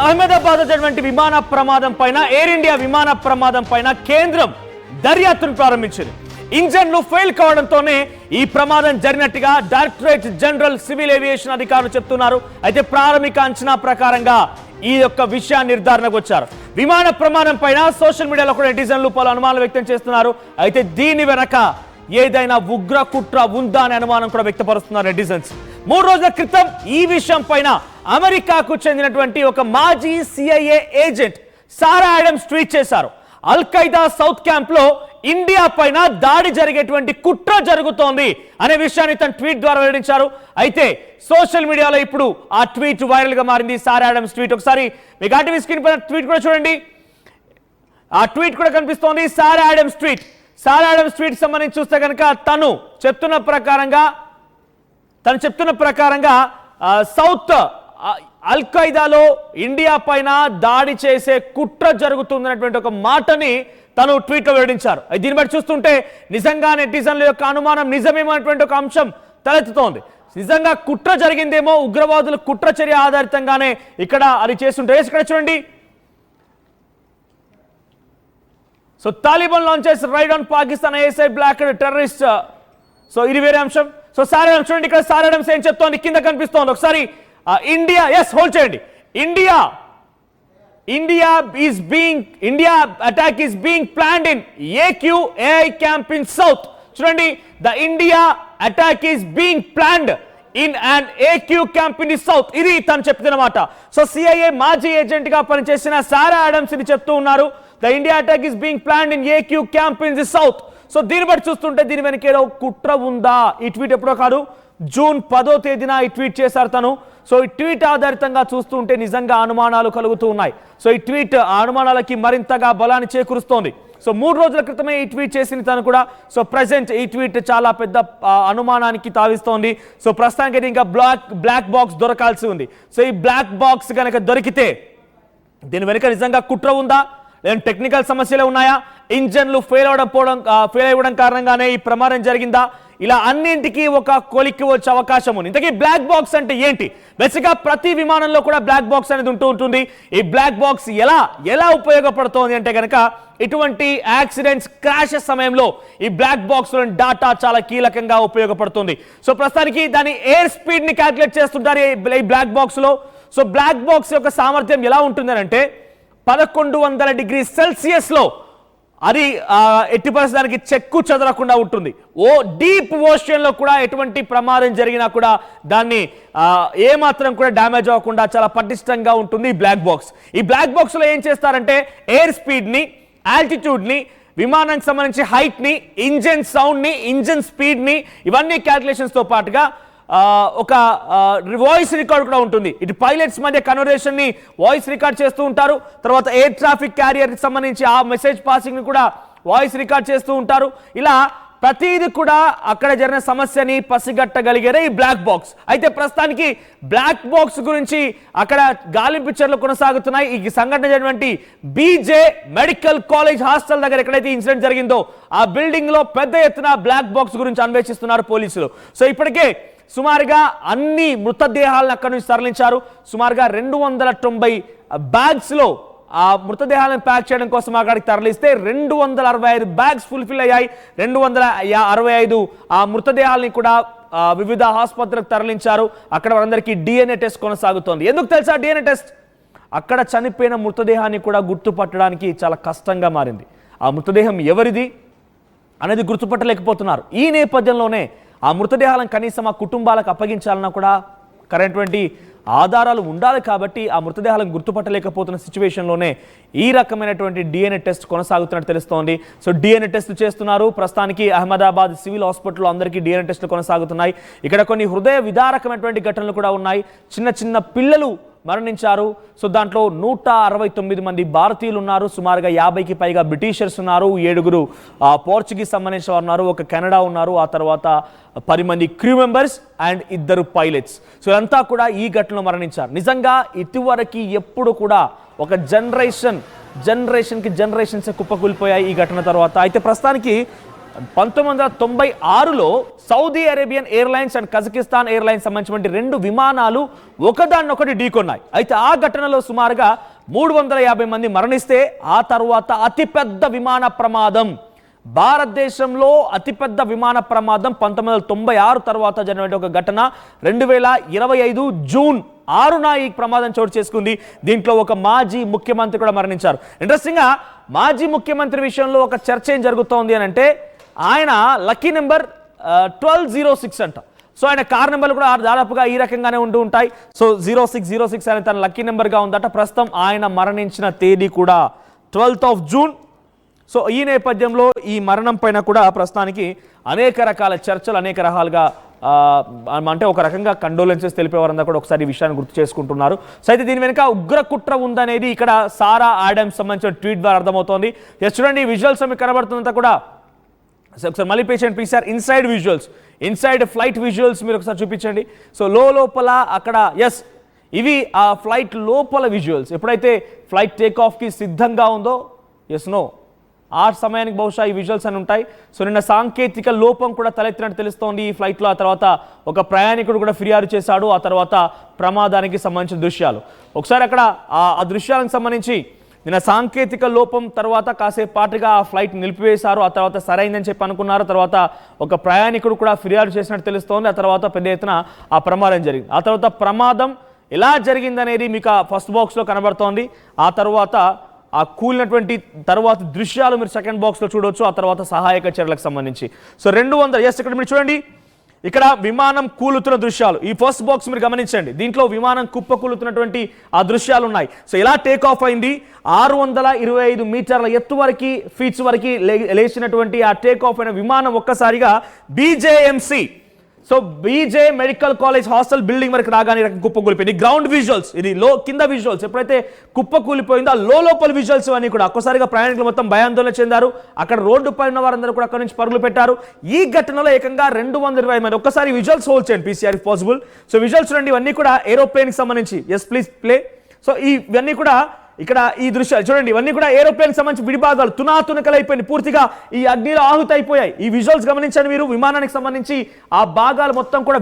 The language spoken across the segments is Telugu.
అహ్మదాబాద్ జరిగినటువంటి విమాన ప్రమాదం పైన ఎయిర్ ఇండియా విమాన ప్రమాదం పైన కేంద్రం దర్యాప్తును ప్రారంభించింది. ఇంజన్లు ఫెయిల్ కావడంతోనే ఈ ప్రమాదం జరిగినట్టుగా డైరెక్టరేట్ జనరల్ సివిల్ ఏవియేషన్ అధికారులు చెప్తున్నారు. అయితే ప్రాథమిక అంచనా ప్రకారంగా ఈ యొక్క విషయాన్ని నిర్ధారణకు వచ్చారు. విమాన ప్రమాదం పైన సోషల్ మీడియాలో కూడా నెటిజన్లు పలు అనుమానాలు వ్యక్తం చేస్తున్నారు. అయితే దీని వెనక ఏదైనా ఉగ్ర కుట్ర ఉందా అనే అనుమానం కూడా వ్యక్తపరుస్తున్నారు నెటిజన్స్. 3 రోజుల క్రితం ఈ విషయం పైన అమెరికాకు చెందినటువంటి ఒక మాజీ CIA ఏజెంట్ సారా ఆడమ్స్ ట్వీట్ చేశారు. అల్ ఖైదా సౌత్ క్యాంప్ లో ఇండియా పైన దాడి జరిగేటువంటి కుట్ర జరుగుతోంది అనే విషయాన్ని తన ట్వీట్ ద్వారా వెల్లడించారు. అయితే సోషల్ మీడియాలో ఇప్పుడు ఆ ట్వీట్ వైరల్ గా మారింది. సారా ఆడమ్స్ ట్వీట్ ఒకసారి మీకు ఆర్టీవీ స్క్రీన్ పైన ట్వీట్ కూడా చూడండి. ఆ ట్వీట్ కూడా కనిపిస్తోంది. సారా ఆడమ్స్ ట్వీట్ సంబంధించి చూస్తే కనుక తను చెప్తున్న ప్రకారంగా సౌత్ అల్ ఖైదాలో ఇండియా పైన దాడి చేసే కుట్ర జరుగుతుందనేటువంటి ఒక మాటని తను ట్వీట్లో వెల్లడించారు. దీన్ని బట్టి చూస్తుంటే నిజంగా నెటిజన్ల యొక్క అనుమానం నిజమేమనేటువంటి ఒక అంశం తలెత్తుతోంది. నిజంగా కుట్ర జరిగిందేమో, ఉగ్రవాదులు కుట్ర చర్య ఆధారితంగానే ఇక్కడ అది చేస్తుంటే ఇక్కడ చూడండి. So Taliban launches raid on Pakistan ISI black terrorist. So ఇది వేరే అంశం. సో సారా ఆడమ్స్ చూడండి, ఇక్కడ సారా ఆడమ్స్ ఏం చెప్తోంది కింద కనిపిస్తోంది. ఒకసారి ఇండియా హోల్డ్ చేయండి. India attack is being planned in AQAI camp in South. చూడండి, the India attack is being planned in an AQ camp in the South. ఇది తను చెప్తున్నమాట. సో CIA మాజీ ఏజెంట్ గా పనిచేసిన సారా ఆడమ్స్ ఇది చెప్తూ ఉన్నారు. The India attack is being planned in AQ camp in the South. So దీన్ని బట్టి చూస్తుంటే దీని వెనక ఏదో కుట్ర ఉందా? ఈ ట్వీట్ ఎప్పుడో కాదు, జూన్ 10వ తేదీన ఈ ట్వీట్ చేశారు తను. సో ఈ ట్వీట్ ఆధారితంగా చూస్తుంటే నిజంగా అనుమానాలు కలుగుతూ ఉన్నాయి. సో ఈ ట్వీట్ అనుమానాలకి మరింతగా బలాన్ని చేకూరుస్తోంది. సో 3 రోజుల క్రితమే ఈ ట్వీట్ చేసింది తను కూడా. సో ప్రెసెంట్ ఈ ట్వీట్ చాలా పెద్ద అనుమానానికి తావిస్తోంది. సో ప్రస్తుతానికి ఇంకా బ్లాక్ బాక్స్ దొరకాల్సి ఉంది. సో ఈ బ్లాక్ బాక్స్ కనుక దొరికితే దీని వెనుక నిజంగా కుట్ర ఉందా, లేదా టెక్నికల్ సమస్యలే ఉన్నాయా, ఇంజన్లు ఫెయిల్ అవ్వడం కారణంగానే ఈ ప్రమాదం జరిగిందా, ఇలా అన్నింటికీ ఒక కొలిక్కి వచ్చే అవకాశం ఉంది. ఇంతకీ బ్లాక్ బాక్స్ అంటే ఏంటి? బేసిక్గా ప్రతి విమానంలో కూడా బ్లాక్ బాక్స్ అనేది ఉంటుంది. ఈ బ్లాక్ బాక్స్ ఎలా ఉపయోగపడుతోంది అంటే కనుక ఇటువంటి యాక్సిడెంట్స్ క్రాషెస్ సమయంలో ఈ బ్లాక్ బాక్స్ లోని డాటా చాలా కీలకంగా ఉపయోగపడుతుంది. సో ప్రస్తుతానికి దాని ఎయిర్ స్పీడ్ ని క్యాల్కులేట్ చేస్తుంటారు ఈ బ్లాక్ బాక్స్ లో. సో బ్లాక్ బాక్స్ యొక్క సామర్థ్యం ఎలా ఉంటుంది అంటే 1100 డిగ్రీ సెల్సియస్ లో అది ఎట్టి పరిస్థితులకి చెక్కు చెదరకుండా ఉంటుంది. డీప్ ఓషన్ లో కూడా ఎటువంటి ప్రమాదం జరిగినా కూడా దాన్ని ఏమాత్రం కూడా డ్యామేజ్ అవ్వకుండా చాలా పటిష్టంగా ఉంటుంది ఈ బ్లాక్ బాక్స్. ఈ బ్లాక్ బాక్స్ లో ఏం చేస్తారంటే ఎయిర్ స్పీడ్ ని, ఆల్టిట్యూడ్ ని, విమానానికి సంబంధించి హైట్ ని, ఇంజన్ సౌండ్ ని, ఇంజన్ స్పీడ్ ని, ఇవన్నీ క్యాల్కులేషన్స్ తో పాటుగా ఒక వాయిస్ రికార్డ్ కూడా ఉంటుంది. ఇటు పైలట్స్ మధ్య కన్వర్సేషన్ ని వాయిస్ రికార్డ్ చేస్తూ ఉంటారు. తర్వాత ఎయిర్ ట్రాఫిక్ క్యారియర్ కి సంబంధించి ఆ మెసేజ్ పాసింగ్ ని కూడా వాయిస్ రికార్డ్ చేస్తూ ఉంటారు. ఇలా ప్రతిదీ కూడా అక్కడ జరిగిన సమస్యని పసిగట్టగలిగేదే ఈ బ్లాక్ బాక్స్. అయితే ప్రస్తుతానికి బ్లాక్ బాక్స్ గురించి అక్కడ గాలింపు చర్యలు కొనసాగుతున్నాయి. ఈ సంఘటన జరిగినటువంటి బీజే మెడికల్ కాలేజ్ హాస్టల్ దగ్గర ఎక్కడైతే ఇన్సిడెంట్ జరిగిందో ఆ బిల్డింగ్ లో పెద్ద ఎత్తున బ్లాక్ బాక్స్ గురించి అన్వేషిస్తున్నారు పోలీసులు. సో ఇప్పటికే సుమారుగా అన్ని మృతదేహాలను అక్కడి నుంచి తరలించారు. సుమారుగా 290 బ్యాగ్స్ లో ఆ మృతదేహాలను ప్యాక్ చేయడం కోసం అక్కడికి తరలిస్తే 265 బ్యాగ్స్ ఫుల్ఫిల్ అయ్యాయి. 265 ఆ మృతదేహాలని కూడా వివిధ ఆసుపత్రులకు తరలించారు. అక్కడ వారందరికీ DNA టెస్ట్ కొనసాగుతోంది. ఎందుకు తెలుసా DNA టెస్ట్? అక్కడ చనిపోయిన మృతదేహాన్ని కూడా గుర్తుపట్టడానికి చాలా కష్టంగా మారింది. ఆ మృతదేహం ఎవరిది అనేది గుర్తుపట్టలేకపోతున్నారు. ఈ నేపథ్యంలోనే ఆ మృతదేహాలను కనీసం ఆ కుటుంబాలకు అప్పగించాలన్నా కూడా కరెంటువంటి ఆధారాలు ఉండాలి. కాబట్టి ఆ మృతదేహాలను గుర్తుపట్టలేకపోతున్న సిచ్యువేషన్లోనే ఈ రకమైనటువంటి DNA టెస్ట్ కొనసాగుతున్నట్టు తెలుస్తోంది. సో DNA టెస్ట్ చేస్తున్నారు. ప్రస్తుతానికి అహ్మదాబాద్ సివిల్ హాస్పిటల్లో అందరికీ DNA టెస్టులు కొనసాగుతున్నాయి. ఇక్కడ కొన్ని హృదయ విదారకమైనటువంటి ఘటనలు కూడా ఉన్నాయి. చిన్న పిల్లలు మరణించారు. సో దాంట్లో 169 మంది భారతీయులు ఉన్నారు. సుమారుగా 50కి పైగా బ్రిటిషర్స్ ఉన్నారు. 7 పోర్చుగీస్ సంబంధించిన వారు ఉన్నారు. ఒక కెనడా ఉన్నారు. ఆ తర్వాత 10 మంది crew members and 2 pilots. So అంతా కూడా ఈ ఘటనలో మరణించారు. నిజంగా ఇటువరకు ఎప్పుడు కూడా ఒక జనరేషన్కి జనరేషన్స్ కుప్పకూలిపోయాయి ఈ ఘటన తర్వాత. అయితే ప్రస్తుతానికి 1996లో Saudi Arabian airlines and Kazakhstan airlines సంబంధించిన రెండు విమానాలు ఒకదాన్నొకటి ఢీకొన్నాయి. అయితే ఆ ఘటనలో సుమారుగా 350 మంది మరణిస్తే ఆ తర్వాత అతిపెద్ద విమాన ప్రమాదం, భారతదేశంలో అతిపెద్ద విమాన ప్రమాదం 1996 తర్వాత జరిగిన ఒక ఘటన 2025 జూన్ 6న ఈ ప్రమాదం చోటు చేసుకుంది. దీంట్లో ఒక మాజీ ముఖ్యమంత్రి కూడా మరణించారు. ఇంట్రెస్టింగ్ గా మాజీ ముఖ్యమంత్రి విషయంలో ఒక చర్చ ఏం జరుగుతోంది అని అంటే, ఆయన లక్కీ నెంబర్ 1206 అంట. సో ఆయన కార్ నెంబర్లు కూడా దాదాపుగా ఈ రకంగానే ఉంటూ ఉంటాయి. సో 0606 అనే తన లక్కీ నెంబర్గా ఉందట. ప్రస్తుతం ఆయన మరణించిన తేదీ కూడా 12th జూన్. సో ఈ నేపథ్యంలో ఈ మరణం పైన కూడా ప్రస్తుతానికి అనేక రకాల చర్చలు అనేక రకాలుగా అంటే ఒక రకంగా కండోలెన్సెస్ తెలిపేవారంతా కూడా ఒకసారి ఈ విషయాన్ని గుర్తు చేసుకుంటున్నారు. సో అయితే దీని వెనుక ఉగ్ర కుట్ర ఉందనేది ఇక్కడ సారా ఆడమ్స్ సంబంధించిన ట్వీట్ ద్వారా అర్థమవుతోంది. చూడండి ఈ విజువల్స్ మీకు కనబడుతుందంతా కూడా. ఒకసారి మళ్ళీ patient please sir, inside visuals, inside flight visuals మీరు ఒకసారి చూపించండి. సో లోపల అక్కడ ఎస్ ఇవి ఆ ఫ్లైట్ లోపల విజువల్స్. ఎప్పుడైతే ఫ్లైట్ టేక్ ఆఫ్కి సిద్ధంగా ఉందో ఎస్ నో ఆ సమయానికి బహుశా ఈ విజువల్స్ అని ఉంటాయి. సో నిన్న సాంకేతిక లోపం కూడా తలెత్తినట్టు తెలుస్తోంది ఈ ఫ్లైట్లో. ఆ తర్వాత ఒక ప్రయాణికుడు కూడా ఫిర్యాదు చేశాడు. ఆ తర్వాత ప్రమాదానికి సంబంధించిన దృశ్యాలు ఒకసారి అక్కడ ఆ దృశ్యాలకు సంబంధించి నిన్న సాంకేతిక లోపం తర్వాత కాసేపు పాటుగా ఆ ఫ్లైట్ నిలిపివేశారు. ఆ తర్వాత సరైందని చెప్పి అనుకున్నారు. తర్వాత ఒక ప్రయాణికుడు కూడా ఫిర్యాదు చేసినట్టు తెలుస్తోంది. ఆ తర్వాత పెద్ద ఎత్తున ఆ ప్రమాదం జరిగింది. ఆ తర్వాత ప్రమాదం ఎలా జరిగిందనేది మీకు ఫస్ట్ బాక్స్లో కనబడుతోంది. ఆ తర్వాత ఆ కూలినటువంటి తర్వాత దృశ్యాలు మీరు సెకండ్ బాక్స్లో చూడవచ్చు. ఆ తర్వాత సహాయక చర్యలకు సంబంధించి సో 200 ఇక్కడ మీరు చూడండి, ఇక్కడ విమానం కూలుతున్న దృశ్యాలు ఈ ఫస్ట్ బాక్స్ మీరు గమనించండి. దీంట్లో విమానం కుప్ప కూలుతున్నటువంటి ఆ దృశ్యాలు ఉన్నాయి. సో ఎలా టేక్ ఆఫ్ అయింది, 625 మీటర్ల ఎత్తు వరకు ఫీట్స్ వరకు లేచినటువంటి ఆ టేక్ ఆఫ్ అయిన విమానం ఒక్కసారిగా BJMC so BJ medical college hostel building వరకు రాగానే కుప్ప కూలిపోయింది. గ్రౌండ్ విజువల్స్, ఇది కింద విజువల్స్. ఎప్పుడైతే కుప్ప కూలిపోయిందో ఆ లోపల విజువల్స్ అన్ని కూడా ఒక్కసారిగా ప్రయాణికులు మొత్తం భయాందోళన చెందారు. అక్కడ రోడ్డు పైన వారందరూ కూడా అక్కడ నుంచి పరుగులు పెట్టారు. ఈ ఘటనలో ఏకంగా 220 మంది. ఒక్కసారి విజువల్స్ హోల్డ్ చేయండి PCR if possible. So visuals చూడండి, ఇవన్నీ కూడా ఏరోప్లేన్కి సంబంధించి. Yes please play. సో ఇవన్నీ కూడా ఇక్కడ ఈ దృశ్యాలు చూడండి, ఇవన్నీ కూడా ఏరోప్లేన్ సంబంధించి విడిభాగాలు తునాతునకలైపోయింది, పూర్తిగా ఈ అగ్నిలో ఆహుతి అయిపోయాయి. ఈ విజువల్స్ గమనించండి మీరు. విమానానికి సంబంధించి ఆ భాగాలు మొత్తం కూడా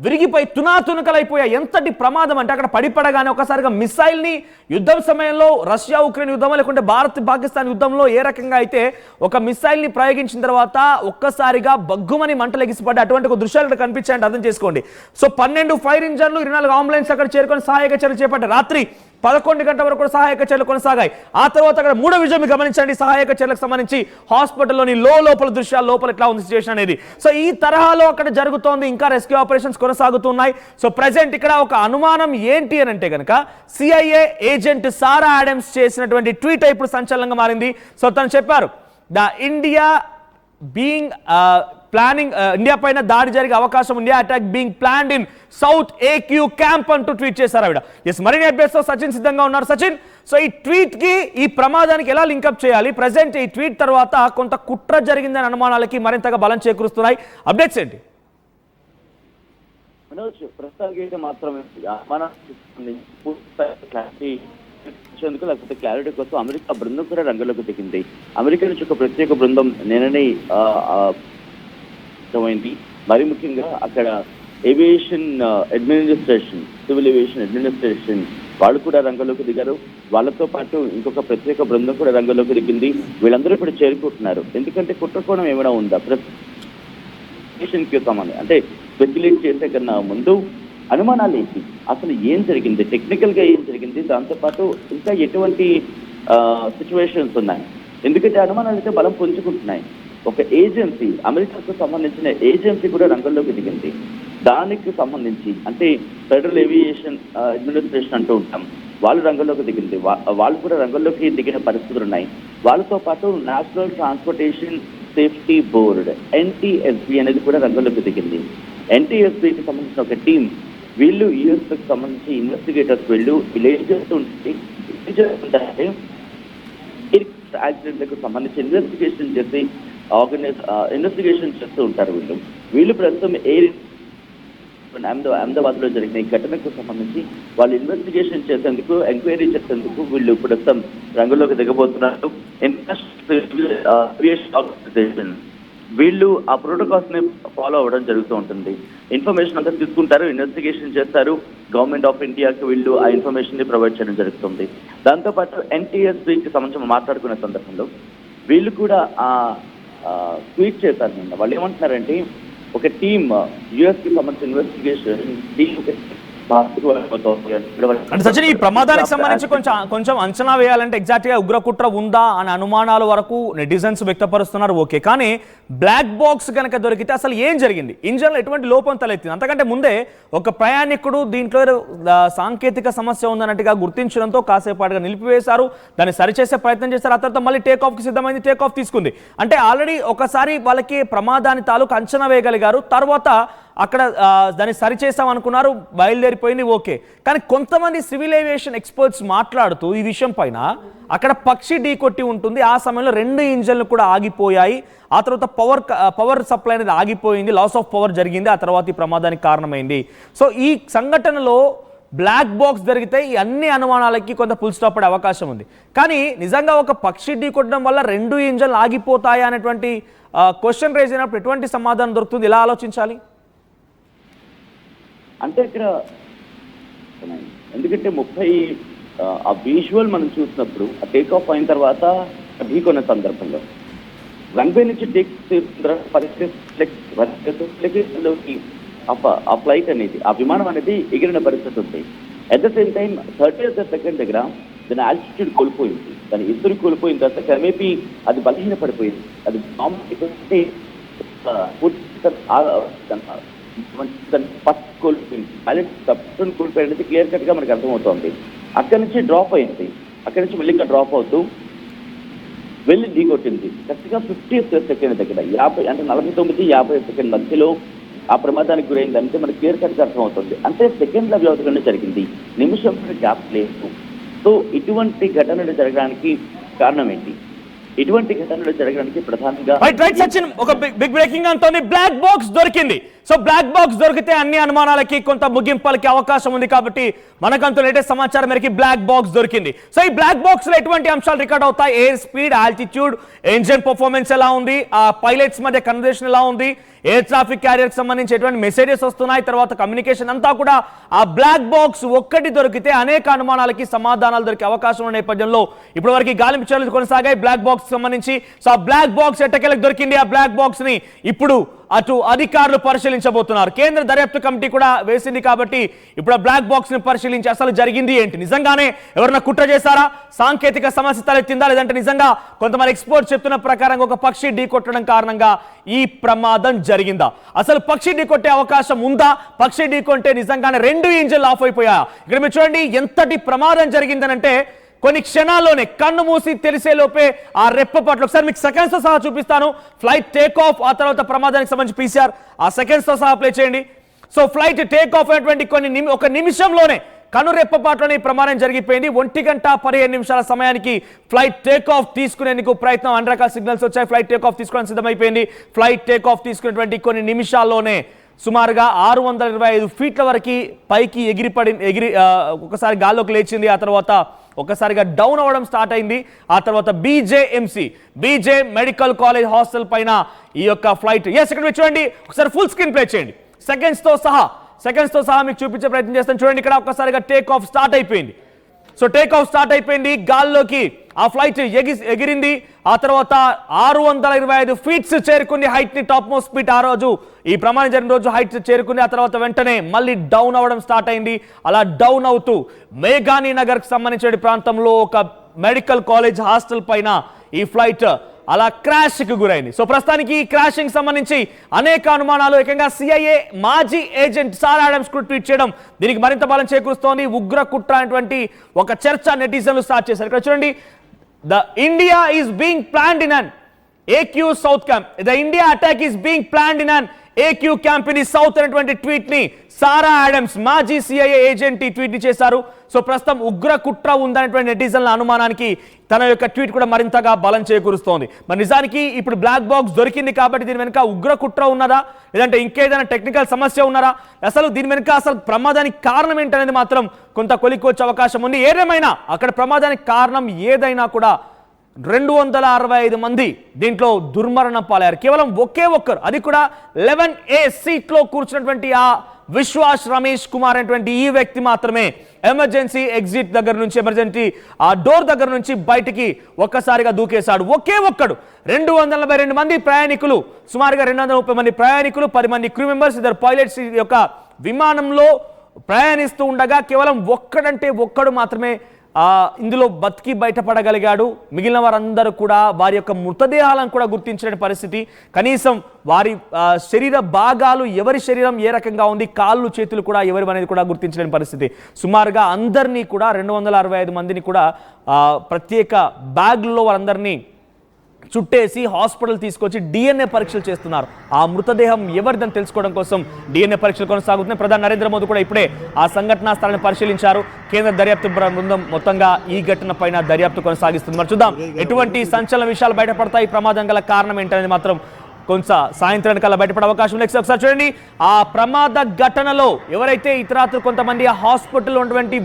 విరిగిపోయి తునాతునకలైపోయాయి. ఎంతటి ప్రమాదం అంటే అక్కడ పడిపడగానే ఒకసారిగా మిసైల్ని యుద్ధం సమయంలో రష్యా ఉక్రెయిన్ యుద్ధం లేకుంటే భారత్ పాకిస్తాన్ యుద్ధంలో ఏ రకంగా అయితే ఒక మిసైల్ని ప్రయోగించిన తర్వాత ఒక్కసారిగా బగ్గుమని మంటలు ఎగిసిపడ్డ అటువంటి ఒక దృశ్యాలు ఇక్కడ కనిపించాయంటే అర్థం చేసుకోండి. సో 12 ఫైర్ ఇంజన్లు 24 అంబులెన్స్ అక్కడ చేరుకొని సహాయక చర్యలు చేపట్టారు. రాత్రి 11 గంటల వరకు కూడా సహాయక చర్యలు కొనసాగాయి. ఆ తర్వాత అక్కడ మూడో విజయం గమనించండి, సహాయక చర్యలకు సంబంధించి హాస్పిటల్లోని లోపల దృశ్యాలు లోపల ఎట్లా ఉంది సిచ్యువేషన్ అనేది. సో ఈ తరహాలో అక్కడ జరుగుతోంది. ఇంకా రెస్క్యూ ఆపరేషన్స్ కొనసాగుతున్నాయి. సో ప్రెసెంట్ ఇక్కడ ఒక అనుమానం ఏంటి అని అంటే కనుక సిఐఏ ఏజెంట్ సారా ఆడమ్స్ చేసినటువంటి ట్వీట్ ఇప్పుడు సంచలనంగా మారింది. సో తను చెప్పారు, the India being planning India పైన దాడి జరిగే అవకాశం ఉంది, attack being planned in south AQ camp అంటూ ట్వీట్ చేశారు ఆవిడ. ఎస్ మరిన్ని అప్డేట్స్ తో సచిన్ సిద్ధంగా ఉన్నారు. సచిన్, సో ఈ ట్వీట్ కి ఈ ప్రమాదానికి ఎలా లింకప్ చేయాలి? ప్రెసెంట్ ఈ ట్వీట్ తర్వాత కొంత కుట్ర జరిగిందనే అనుమానాలకి మరింతగా బలం చేకూరుస్తున్నాయి. అప్డేట్స్ ఏంటి? మనోజ్, ప్రస్తుతానికి మాత్రమే లేకపోతే క్లారిటీ కోసం అమెరికా బృందం కూడా రంగంలోకి దిగింది. అమెరికా నుంచి ఒక ప్రత్యేక బృందం నిన్ననే అయింది. మరి ముఖ్యంగా అక్కడ aviation administration, civil aviation administration వాళ్ళు కూడా రంగంలోకి దిగారు. వాళ్ళతో పాటు ఇంకొక ప్రత్యేక బృందం కూడా రంగంలోకి దిగింది. వీళ్ళందరూ ఇప్పుడు చేరుకుంటున్నారు. ఎందుకంటే కుట్రకోణం ఏమైనా ఉందా అంటే స్పెక్యులేట్ చేసే కన్నా ముందు అనుమానాలు ఏంటి, అసలు ఏం జరిగింది, టెక్నికల్ గా ఏం జరిగింది, దాంతోపాటు ఇంకా ఎటువంటి సిచ్యువేషన్స్ ఉన్నాయి. ఎందుకంటే అనుమానాలు అయితే బలం పుంజుకుంటున్నాయి. ఒక ఏజెన్సీ, అమెరికాకు సంబంధించిన ఏజెన్సీ కూడా రంగంలోకి దిగింది. దానికి సంబంధించి అంటే ఫెడరల్ ఏవియేషన్ అడ్మినిస్ట్రేషన్ అంటూ ఉంటాం, వాళ్ళు రంగంలోకి దిగింది. వాళ్ళు కూడా రంగంలోకి దిగిన పరిస్థితులు ఉన్నాయి. వాళ్ళతో పాటు national transportation safety board NTSB అనేది కూడా రంగంలోకి దిగింది. NTSBకి సంబంధించిన ఒక టీం, వీళ్ళు యూఎస్కి సంబంధించి ఇన్వెస్టిగేటర్స్ వీళ్ళు విలేజ్ చేస్తుంటే యాక్సిడెంట్లకు సంబంధించి ఇన్వెస్టిగేషన్ చేసి ఇన్వెస్టిగేషన్ చేస్తూ ఉంటారు. వీళ్ళు ప్రస్తుతం అహ్మదాబాద్ లో జరిగిన ఈ ఘటనకు సంబంధించి వాళ్ళు ఇన్వెస్టిగేషన్ చేసేందుకు, ఎంక్వైరీ చేసేందుకు వీళ్ళు ప్రస్తుతం రంగంలోకి దిగబోతున్నారు. ఏవియేషన్ ఆర్గనైజేషన్ వీళ్ళు ఆ ప్రోటోకాల్స్ ని ఫాలో అవ్వడం జరుగుతూ ఉంటుంది. ఇన్ఫర్మేషన్ అంతా తీసుకుంటారు, ఇన్వెస్టిగేషన్ చేస్తారు. గవర్నమెంట్ ఆఫ్ ఇండియాకి వీళ్ళు ఆ ఇన్ఫర్మేషన్ ని ప్రొవైడ్ చేయడం జరుగుతుంది. దాంతోపాటు NTSBకి సంబంధించి మాట్లాడుకునే సందర్భంలో వీళ్ళు కూడా ట్వీట్ చేశారు నిన్న. వాళ్ళు ఏమంటున్నారంటే ఒక టీమ్ యుఎస్కి సంబంధించిన ఇన్వెస్టిగేషన్ టీమ్ అంటే సచిన్, ఈ ప్రమాదానికి సంబంధించి కొంచెం అంచనా వేయాలంటే ఎగ్జాక్ట్ గా ఉగ్రకుట్ర ఉందా అనే అనుమానాల వరకు నెటిజన్స్ వ్యక్తపరుస్తున్నారు. ఓకే, కానీ బ్లాక్ బాక్స్ కనుక దొరికితే అసలు ఏం జరిగింది, ఇంజన్లో ఎటువంటి లోపం తలెత్తింది? అంతకంటే ముందే ఒక ప్రయాణికుడు దీంట్లో సాంకేతిక సమస్య ఉందన్నట్టుగా గుర్తించడంతో కాసేపాటుగా నిలిపివేశారు, దాన్ని సరిచేసే ప్రయత్నం చేశారు. ఆ తర్వాత మళ్ళీ టేక్ ఆఫ్ కి సిద్ధమైంది, టేక్ ఆఫ్ తీసుకుంది. అంటే ఆల్రెడీ ఒకసారి వాళ్ళకి ప్రమాదాన్ని తాలూకు అంచనా వేయగలిగారు, తర్వాత అక్కడ దాన్ని సరిచేస్తాం అనుకున్నారు, బయలుదేరిపోయింది. ఓకే, కానీ కొంతమంది సివిల్ ఏవియేషన్ ఎక్స్పర్ట్స్ మాట్లాడుతూ ఈ విషయం పైన అక్కడ పక్షి ఢీ కొట్టి ఉంటుంది, ఆ సమయంలో 2 ఇంజన్లు కూడా ఆగిపోయాయి, ఆ తర్వాత పవర్ సప్లై అనేది ఆగిపోయింది, లాస్ ఆఫ్ పవర్ జరిగింది, ఆ తర్వాత ఈ ప్రమాదానికి కారణమైంది. సో ఈ సంఘటనలో బ్లాక్ బాక్స్ జరిగితే ఈ అన్ని అనుమానాలకి కొంత ఫుల్ స్టాప్ పడే అవకాశం ఉంది. కానీ నిజంగా ఒక పక్షి ఢీ కొట్టడం వల్ల 2 ఇంజన్లు ఆగిపోతాయా అనేటువంటి క్వశ్చన్ రేజ్ అయినప్పుడు ఎటువంటి సమాధానం దొరుకుతుంది? ఎలా ఆలోచించాలి? అంటే ఇక్కడ ఎందుకంటే 30 ఆ విజువల్ మనం చూసినప్పుడు ఆ టేక్ ఆఫ్ అయిన తర్వాత ఢీకొన్న సందర్భంలో రన్వే నుంచి ఆ ఫ్లైట్ అనేది, ఆ విమానం అనేది ఎగిరిన పరిస్థితి ఉంది. At the same time 30th second దగ్గర దాని ఆల్టిట్యూడ్ కోల్పోయింది, దాని ఎత్తురు కోల్పోయిన తర్వాత క్రమేపీ అది బలహీన పడిపోయింది. అది ఫస్ట్ కోల్పోయింది, పైలట్ కోల్పోయినది క్లియర్ కట్ గా మనకు అర్థమవుతోంది. అక్కడి నుంచి డ్రాప్ అయింది, అక్కడి నుంచి మళ్ళీ ఇంకా డ్రాప్ అవుతూ వెళ్ళి ఢీకొట్టింది. కరెక్ట్గా 50th సెకండ్ దగ్గర 49-50 సెకండ్ మధ్యలో ఆ ప్రమాదానికి గురైందంటే మనకి క్లియర్ కట్ గా అర్థమవుతుంది. అంటే సెకండ్ల వ్యవధిలోనే జరిగింది, నిమిషం గ్యాప్ లేదు. సో ఇటువంటి ఘటనలు జరగడానికి కారణం ఏంటి? ఇటువంటి ఘటనలు జరగడానికి ప్రధానంగా రైట్ సచిన్, ఒక big breaking Anthony black box దొరికింది. సో బ్లాక్ బాక్స్ దొరికితే అన్ని అనుమానాలకి కొంత ముగింపులకి అవకాశం ఉంది, కాబట్టి మనకంతూ లేటెస్ట్ సమాచారం మేరకు బ్లాక్ బాక్స్ దొరికింది. సో ఈ బ్లాక్ బాక్స్ లో ఎటువంటి అంశాలు రికార్డ్ అవుతాయి? Air speed, altitude, engine performance ఎలా ఉంది, ఆ పైలట్స్ మధ్య కన్వర్జేషన్ ఎలా ఉంది, ఎయిర్ ట్రాఫిక్ క్యారియర్ కి సంబంధించి ఎటువంటి మెసేజెస్ వస్తున్నాయి, తర్వాత కమ్యూనికేషన్ అంతా కూడా ఆ బ్లాక్ బాక్స్ ఒక్కటి దొరికితే అనేక అనుమానాలకి సమాధానాలు దొరికే అవకాశం ఉన్న నేపథ్యంలో ఇప్పటి వరకు గాలింపు చర్యలు కొనసాగాయి బ్లాక్ బాక్స్ సంబంధించి. సో ఆ బ్లాక్ బాక్స్ ఎట్టకేలకు దొరికింది. ఆ బ్లాక్ బాక్స్ ని ఇప్పుడు అటు అధికారులు పరిశీలించబోతున్నారు. కేంద్ర దర్యాప్తు కమిటీ కూడా వేసింది, కాబట్టి ఇప్పుడు ఆ బ్లాక్ బాక్స్ ని పరిశీలించి అసలు జరిగింది ఏంటి, నిజంగానే ఎవరైనా కుట్ర చేశారా, సాంకేతిక సమస్య తలెత్తిందా, లేదంటే నిజంగా కొంతమంది ఎక్స్పర్ట్స్ చెప్తున్న ప్రకారం ఒక పక్షి ఢీ కొట్టడం కారణంగా ఈ ప్రమాదం జరిగిందా, అసలు పక్షి ఢీ కొట్టే అవకాశం ఉందా, పక్షి ఢీ కొంటే నిజంగానే 2 ఇంజన్లు ఆఫ్ అయిపోయా? ఇక్కడ మీరు చూడండి ఎంతటి ప్రమాదం జరిగిందనంటే కొన్ని క్షణాల్లోనే కన్ను మూసి తెలిసే లోపే ఆ రెప్పపాట్లు, ఒకసారి మీకు సెకండ్స్ తో సహా చూపిస్తాను. ఫ్లైట్ టేక్ ఆఫ్, ఆ తర్వాత ప్రమాదానికి సంబంధించి PCR ఆ సెకండ్స్ తో సహా ప్లే చేయండి. సో ఫ్లైట్ టేక్ ఆఫ్ అయినటువంటి ఒక నిమిషంలోనే కను రెప్పపాట్లోనే ప్రమాదం జరిగిపోయింది. 1:15 సమయానికి ఫ్లైట్ టేక్ ఆఫ్ తీసుకునేందుకు ప్రయత్నం, అన్ని రకాల సిగ్నల్స్ వచ్చాయి, ఫ్లైట్ టేక్ ఆఫ్ తీసుకోవడానికి సిద్ధమైపోయింది. ఫ్లైట్ టేక్ ఆఫ్ తీసుకునేటువంటి కొన్ని నిమిషాల్లోనే సుమారుగా 625 ఫీట్ల వరకు పైకి ఎగిరి ఒకసారి గాల్లోకి లేచింది. ఆ తర్వాత ఒకసారిగా డౌన్ అవ్వడం స్టార్ట్ అయింది. ఆ తర్వాత బీజే మెడికల్ కాలేజ్ హాస్టల్ పైన ఈ యొక్క ఫ్లైట్, ఇక్కడ చూడండి, ఒకసారి ఫుల్ స్క్రీన్ ప్లే చేయండి, సెకండ్స్ తో సహా మీకు చూపించే ప్రయత్నం చేస్తాను. చూడండి, ఇక్కడ ఒక్కసారిగా టేక్ ఆఫ్ స్టార్ట్ అయిపోయింది. సో టేక్ ఆఫ్ స్టార్ట్ అయిపోయింది, గాల్లోకి ఆ ఫ్లైట్ ఎగిరింది. ఆ తర్వాత 625 ఫీట్స్ చేరుకుంది హైట్ ని, టాప్ మోస్ట్ స్పీడ్ ఆ రోజు, ఈ ప్రమాదం జరిగిన రోజు హైట్ చేరుకుంది. ఆ తర్వాత వెంటనే మళ్ళీ డౌన్ అవ్వడం స్టార్ట్ అయింది. అలా డౌన్ అవుతూ మేఘానీ నగర్ కి సంబంధించిన ప్రాంతంలో ఒక మెడికల్ కాలేజ్ హాస్టల్ పైన ఈ ఫ్లైట్ అలా క్రాష్ కి గురైంది. సో ప్రస్తుతానికి ఈ క్రాషింగ్ సంబంధించి అనేక అనుమానాలు, ఏకంగా CIA మాజీ ఏజెంట్ సారా ఆడమ్స్ కు ట్వీట్ చేయడం దీనికి మరింత బలం చేకూరుస్తోంది. ఉగ్ర కుట్ర అనేటువంటి ఒక చర్చ నెటిజన్లు స్టార్ట్ చేశారు. ఇక్కడ చూడండి, The India is being planned in an AQ South camp. The India attack is being planned in an AQ camp in the South అనేటువంటి ట్వీట్ ని సారా ఆడమ్స్ మాజీ CIA ఏజెంట్ ఈ ట్వీట్ ని చేశారు. సో ప్రస్తుతం ఉగ్ర కుట్ర ఉందనేటువంటి నెటిజన్ల అనుమానానికి తన యొక్క ట్వీట్ కూడా మరింతగా బలం చేకూరుస్తోంది. మరి నిజానికి ఇప్పుడు బ్లాక్ బాక్స్ దొరికింది కాబట్టి దీని వెనుక ఉగ్ర కుట్ర ఉన్నదా, లేదంటే ఇంకేదైనా టెక్నికల్ సమస్య ఉన్నారా, అసలు దీని వెనుక అసలు ప్రమాదానికి కారణం ఏంటనేది మాత్రం కొంత కొలిక్కొచ్చే అవకాశం ఉంది. ఏదేమైనా అక్కడ ప్రమాదానికి కారణం ఏదైనా కూడా 265 మంది దీంట్లో దుర్మరణం పాలయ్యారు. కేవలం ఒకే ఒక్కరు, అది కూడా 11A సీట్లో కూర్చున్నటువంటి ఆ విశ్వాస్ రమేష్ కుమార్ అనేటువంటి ఈ వ్యక్తి మాత్రమే ఎమర్జెన్సీ ఎగ్జిట్ దగ్గర నుంచి, ఎమర్జెన్సీ ఆ డోర్ దగ్గర నుంచి బయటికి ఒక్కసారిగా దూకేశాడు. ఒకే ఒక్కడు. 242 మంది ప్రయాణికులు, సుమారుగా 230 మంది ప్రయాణికులు, 10 మంది క్రూ మెంబర్స్, ఇద్దరు పైలట్స్ యొక్క విమానంలో ప్రయాణిస్తూ ఉండగా కేవలం ఒక్కడు మాత్రమే ఇందులో బతికి బయటపడగలిగాడు. మిగిలిన వారందరూ కూడా వారి యొక్క మృతదేహాలను కూడా గుర్తించిన పరిస్థితి. కనీసం వారి శరీర భాగాలు, ఎవరి శరీరం ఏ రకంగా ఉంది, కాళ్ళు చేతులు కూడా ఎవరి అనేది కూడా గుర్తించలేని పరిస్థితి. సుమారుగా అందరినీ కూడా 265 మందిని కూడా ప్రత్యేక బ్యాగ్లలో వారందరినీ చుట్టేసి హాస్పిటల్ తీసుకొచ్చి డిఎన్ఏ పరీక్షలు చేస్తున్నారు. ఆ మృతదేహం ఎవరిదని తెలుసుకోవడం కోసం డిఎన్ఏ పరీక్షలు కొనసాగుతున్నాయి. ప్రధాని నరేంద్ర మోదీ కూడా ఇప్పుడే ఆ సంఘటనా స్థలాన్ని పరిశీలించారు. కేంద్ర దర్యాప్తు బృందం మొత్తంగా ఈ ఘటన పైన దర్యాప్తు కొనసాగిస్తుంది. మరి చూద్దాం ఎటువంటి సంచలన విషయాలు బయటపడతాయి, ప్రమాదం గల కారణం ఏంటనేది మాత్రం కొంత సాయంత్రానికి అలా బయటపడే అవకాశం ఉంది. ఒకసారి చూడండి, ఆ ప్రమాద ఘటనలో ఎవరైతే ఇతరాత్ర కొంతమంది ఆ హాస్పిటల్లో ఉన్నటువంటి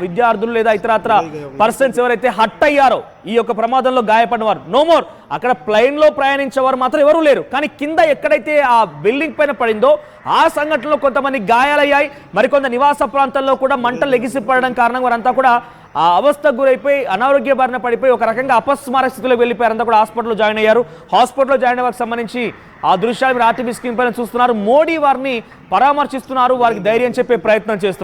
విద్యార్థులు లేదా ఇతరాత్ర పర్సన్స్ ఎవరైతే హట్ అయ్యారో, ఈ యొక్క ప్రమాదంలో గాయపడినవారు నో మోర్. అక్కడ ప్లైన్ లో ప్రయాణించేవారు మాత్రం ఎవరూ లేరు. కానీ కింద ఎక్కడైతే ఆ బిల్డింగ్ పైన పడిందో ఆ సంఘటనలో కొంతమంది గాయాలయ్యాయి. మరికొంత నివాస ప్రాంతాల్లో కూడా మంటలు ఎగిసిపడడం కారణంగా వారంతా కూడా ఆ అవస్థకు గురైపోయి అనారోగ్య బారిన పడిపోయి ఒక రకంగా అపస్మారక స్థితిలోకి వెళ్ళిపోయారు. అంతా కూడా హాస్పిటల్లో జాయిన్ అయ్యారు. హాస్పిటల్లో జాయిన్ అయ్యేకి సంబంధించి ఆ దృశ్యాలు మీరు ఆర్టీవీ స్క్రీన్ పైన చూస్తున్నారు. మోడీ వారిని పరామర్శిస్తున్నారు, వారికి ధైర్యం చెప్పే ప్రయత్నం చేస్తున్నారు.